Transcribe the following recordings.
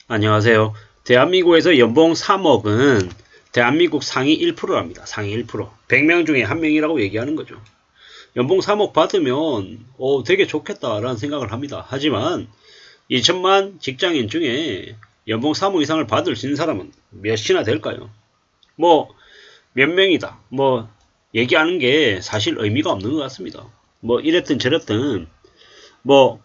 안녕하세요. 대한민국에서 연봉 3억은 대한민국 상위 1%랍니다. 상위 1%. 100명 중에 1명이라고 얘기하는 거죠. 연봉 3억 받으면 되게 좋겠다라는 생각을 합니다. 하지만 2천만 직장인 중에 연봉 3억 이상을 받을 수 있는 사람은 몇이나 될까요? 뭐 몇 명이다. 뭐 얘기하는 게 사실 의미가 없는 것 같습니다. 뭐 이랬든 저랬든 뭐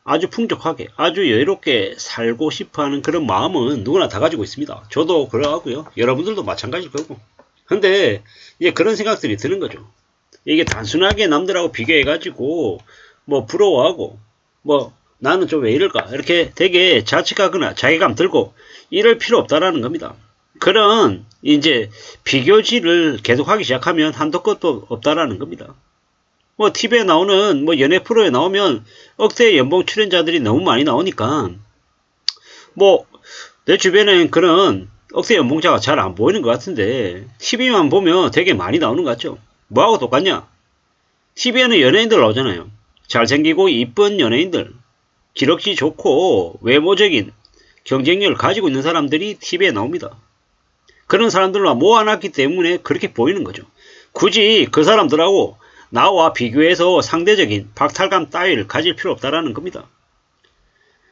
아주 풍족하게, 아주 여유롭게 살고 싶어하는 그런 마음은 누구나 다 가지고 있습니다. 저도 그러하고요. 여러분들도 마찬가지일 거고. 근데 이제 그런 생각들이 드는 거죠. 이게 단순하게 남들하고 비교해가지고 뭐 부러워하고 뭐 나는 좀 왜 이럴까 이렇게 되게 자책하거나 자괴감 들고 이럴 필요 없다라는 겁니다. 그런 이제 비교질을 계속하기 시작하면 한도 끝도 없다라는 겁니다. 뭐 TV에 나오는 뭐 연예 프로에 나오면 억대 연봉 출연자들이 너무 많이 나오니까 뭐 내 주변엔 그런 억대 연봉자가 잘 안 보이는 것 같은데 TV만 보면 되게 많이 나오는 것 같죠. 뭐하고 똑같냐? TV에는 연예인들 나오잖아요. 잘생기고 이쁜 연예인들, 기럭지 좋고 외모적인 경쟁력을 가지고 있는 사람들이 TV에 나옵니다. 그런 사람들만 모아놨기 때문에 그렇게 보이는 거죠. 굳이 그 사람들하고 나와 비교해서 상대적인 박탈감 따위를 가질 필요 없다라는 겁니다.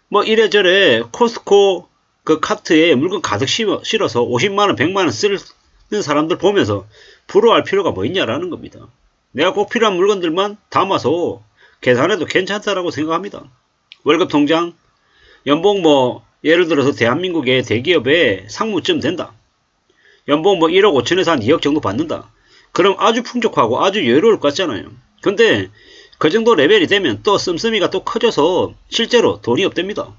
뭐 이래저래 코스트코 그 카트에 물건 가득 실어서 50만원, 100만원 쓰는 사람들 보면서 부러워할 필요가 뭐 있냐라는 겁니다. 내가 꼭 필요한 물건들만 담아서 계산해도 괜찮다라고 생각합니다. 월급 통장, 연봉 뭐 예를 들어서 대한민국의 대기업의 상무쯤 된다. 연봉 뭐 1억 5천에서 한 2억 정도 받는다. 그럼 아주 풍족하고 아주 여유로울 것 같잖아요. 근데 그 정도 레벨이 되면 또 씀씀이가 또 커져서 실제로 돈이 없답니다.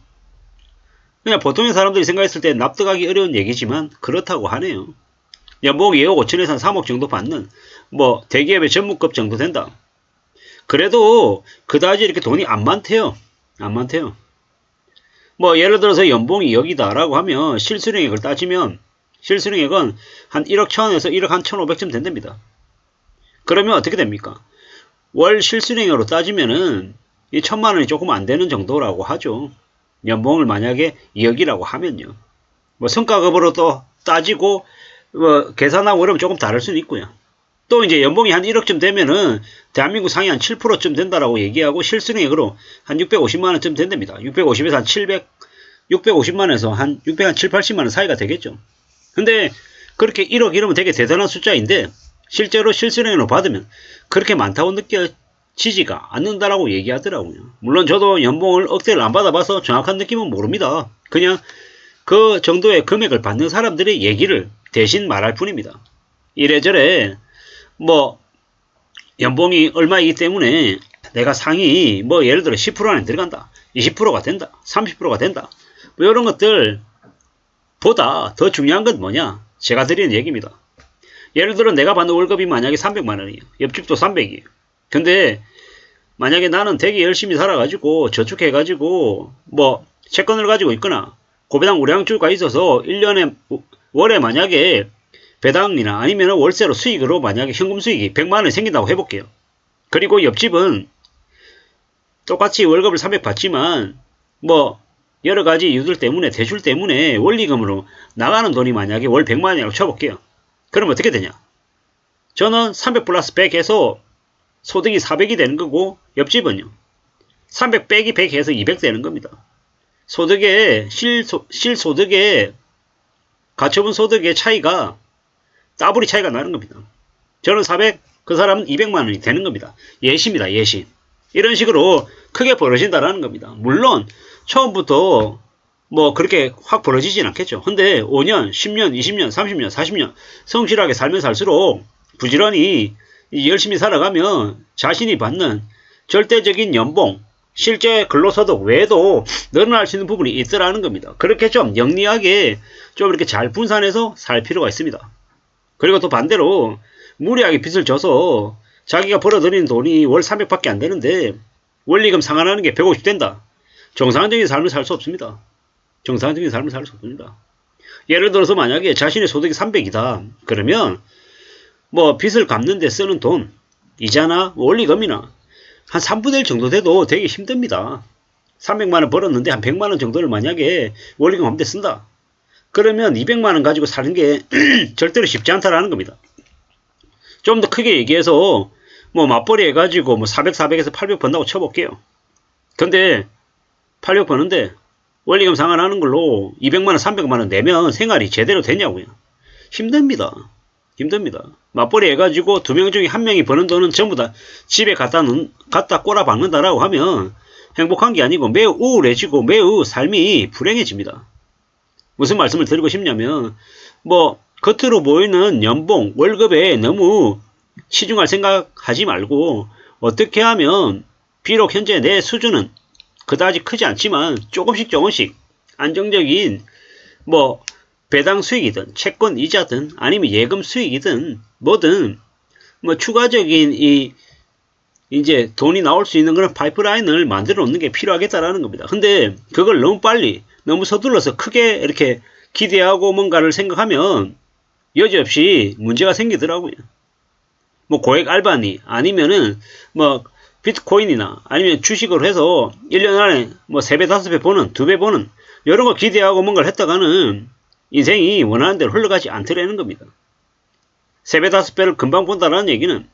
그냥 보통의 사람들이 생각했을 때 납득하기 어려운 얘기지만 그렇다고 하네요. 연봉 2억 5천에서 한 3억 정도 받는 뭐 대기업의 전무급 정도 된다. 그래도 그다지 이렇게 돈이 안 많대요. 안 많대요. 뭐 예를 들어서 연봉이 2억이다 라고 하면 실수령액을 따지면 실수령액은 한 1억 1000에서 1억 한 1500쯤 된답니다. 그러면 어떻게 됩니까? 월 실수령액으로 따지면은 이 1000만원이 조금 안 되는 정도라고 하죠. 연봉을 만약에 2억이라고 하면요. 뭐 성과급으로 또 따지고 뭐 계산하고 그러면 조금 다를 수는 있고요. 또 이제 연봉이 한 1억쯤 되면은 대한민국 상위 한 7%쯤 된다라고 얘기하고 실수령액으로 한 650만원쯤 된답니다. 650에서 한 700, 650만원에서 한 600, 한 7, 80만원 사이가 되겠죠. 근데 그렇게 1억 이러면 되게 대단한 숫자인데 실제로 실수령으로 받으면 그렇게 많다고 느껴지지가 않는다라고 얘기하더라고요. 물론 저도 연봉을 억대를 안 받아봐서 정확한 느낌은 모릅니다. 그냥 그 정도의 금액을 받는 사람들의 얘기를 대신 말할 뿐입니다. 이래저래 뭐 연봉이 얼마이기 때문에 내가 상위 뭐 예를 들어 10% 안에 들어간다. 20%가 된다. 30%가 된다. 뭐 이런 것들 보다 더 중요한 건 뭐냐? 제가 드리는 얘기입니다. 예를 들어 내가 받는 월급이 만약에 300만원이에요. 옆집도 300이에요. 근데 만약에 나는 되게 열심히 살아가지고 저축해가지고 뭐 채권을 가지고 있거나 고배당 우량주가 있어서 1년에 월에 만약에 배당이나 아니면 월세로 수익으로 만약에 현금 수익이 100만원이 생긴다고 해볼게요. 그리고 옆집은 똑같이 월급을 300 받지만 뭐 여러가지 이유들 때문에 대출 때문에 원리금으로 나가는 돈이 만약에 월 100만원이라고 쳐볼게요. 그럼 어떻게 되냐? 저는 300 플러스 100 해서 소득이 400이 되는 거고 옆집은요 300 빼기 100 해서 200 되는 겁니다. 소득의 실소득의 가처분 소득의 차이가 따블이 차이가 나는 겁니다. 저는 400, 그 사람은 200만원이 되는 겁니다. 예시입니다. 예시. 이런 식으로 크게 벌어진다라는 겁니다. 물론 처음부터 뭐 그렇게 확 벌어지진 않겠죠. 근데 5년, 10년, 20년, 30년, 40년 성실하게 살면 살수록 부지런히 열심히 살아가면 자신이 받는 절대적인 연봉, 실제 근로소득 외에도 늘어날 수 있는 부분이 있더라는 겁니다. 그렇게 좀 영리하게 좀 이렇게 잘 분산해서 살 필요가 있습니다. 그리고 또 반대로 무리하게 빚을 져서 자기가 벌어들이는 돈이 월 300밖에 안 되는데 원리금 상환하는 게 150 된다. 정상적인 삶을 살 수 없습니다. 정상적인 삶을 살 수 없습니다. 예를 들어서 만약에 자신의 소득이 300이다. 그러면 뭐 빚을 갚는데 쓰는 돈, 이자나 원리금이나 한 3분의 1 정도 돼도 되게 힘듭니다. 300만원 벌었는데 한 100만원 정도를 만약에 원리금 한대 쓴다. 그러면 200만원 가지고 사는 게 절대로 쉽지 않다라는 겁니다. 좀 더 크게 얘기해서 뭐 맞벌이 해가지고 뭐 400, 400에서 800 번다고 쳐볼게요. 근데 800 버는데 원리금 상환하는 걸로 200만원, 300만원 내면 생활이 제대로 되냐고요. 힘듭니다. 힘듭니다. 맞벌이 해가지고 2명 중에 1명이 버는 돈은 전부 다 집에 갖다 꼬라 박는다라고 하면 행복한 게 아니고 매우 우울해지고 매우 삶이 불행해집니다. 무슨 말씀을 드리고 싶냐면 뭐 겉으로 보이는 연봉, 월급에 너무 치중할 생각하지 말고 어떻게 하면 비록 현재 내 수준은 그다지 크지 않지만 조금씩 안정적인 뭐 배당 수익이든 채권 이자든 아니면 예금 수익이든 뭐든 뭐 추가적인 이제 돈이 나올 수 있는 그런 파이프라인을 만들어 놓는 게 필요하겠다라는 겁니다. 근데 그걸 너무 빨리 너무 서둘러서 크게 이렇게 기대하고 뭔가를 생각하면 여지없이 문제가 생기더라고요. 뭐 고액 알바니 아니면은 뭐 비트코인이나 아니면 주식으로 해서 1년 안에 뭐 3배 5배 보는 2배 보는 이런 거 기대하고 뭔가를 했다가는 인생이 원하는 대로 흘러가지 않더라는 겁니다. 3배 5배를 금방 본다라는 얘기는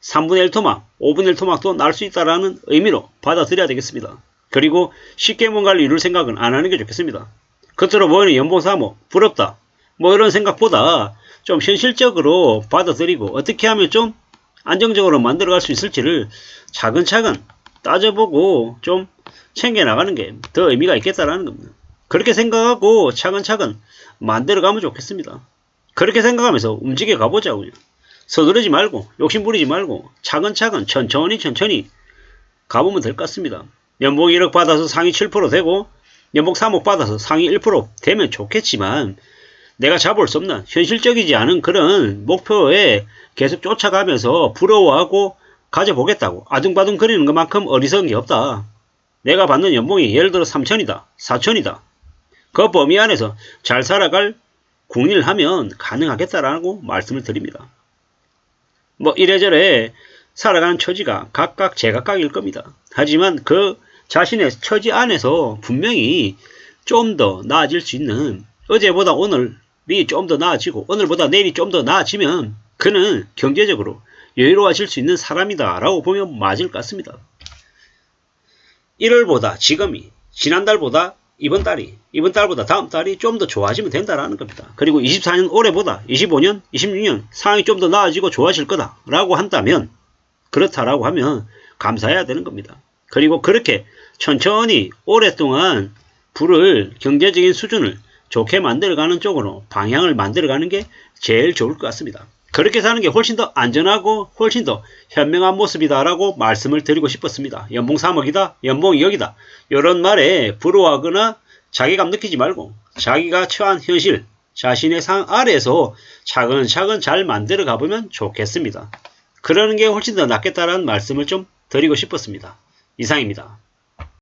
3분의 1 토막 5분의 1 토막도 날 수 있다라는 의미로 받아들여야 되겠습니다. 그리고 쉽게 뭔가를 이룰 생각은 안 하는 게 좋겠습니다. 겉으로 보이는 연봉 3억 부럽다 뭐 이런 생각보다 좀 현실적으로 받아들이고 어떻게 하면 좀 안정적으로 만들어갈 수 있을지를 차근차근 따져보고 좀 챙겨나가는 게 더 의미가 있겠다라는 겁니다. 그렇게 생각하고 차근차근 만들어가면 좋겠습니다. 그렇게 생각하면서 움직여 가보자고요. 서두르지 말고 욕심부리지 말고 차근차근 천천히 가보면 될 것 같습니다. 연봉 1억 받아서 상위 7% 되고 연봉 3억 받아서 상위 1% 되면 좋겠지만 내가 잡을 수 없는 현실적이지 않은 그런 목표에 계속 쫓아가면서 부러워하고 가져보겠다고 아둥바둥 거리는 것만큼 어리석은 게 없다. 내가 받는 연봉이 예를 들어 3천이다 4천이다 그 범위 안에서 잘 살아갈 궁리를 하면 가능하겠다라고 말씀을 드립니다. 뭐 이래저래 살아가는 처지가 각각 제각각일 겁니다. 하지만 그 자신의 처지 안에서 분명히 좀 더 나아질 수 있는 어제보다 오늘이 좀 더 나아지고 오늘보다 내일이 좀 더 나아지면 그는 경제적으로 여유로워질 수 있는 사람이다 라고 보면 맞을 것 같습니다. 1월보다 지금이 지난달보다 이번 달보다 다음 달이 좀 더 좋아지면 된다라는 겁니다. 그리고 24년 올해보다 25년, 26년 상황이 좀 더 나아지고 좋아질 거다 라고 한다면 그렇다라고 하면 감사해야 되는 겁니다. 그리고 그렇게 천천히 오랫동안 부를 경제적인 수준을 좋게 만들어가는 쪽으로 방향을 만들어가는 게 제일 좋을 것 같습니다. 그렇게 사는 게 훨씬 더 안전하고 훨씬 더 현명한 모습이다라고 말씀을 드리고 싶었습니다. 연봉 3억이다, 연봉 2억이다 이런 말에 부러워하거나 자괴감 느끼지 말고 자기가 처한 현실, 자신의 상 아래에서 차근차근 잘 만들어 가보면 좋겠습니다. 그러는 게 훨씬 더 낫겠다라는 말씀을 좀 드리고 싶었습니다. 이상입니다.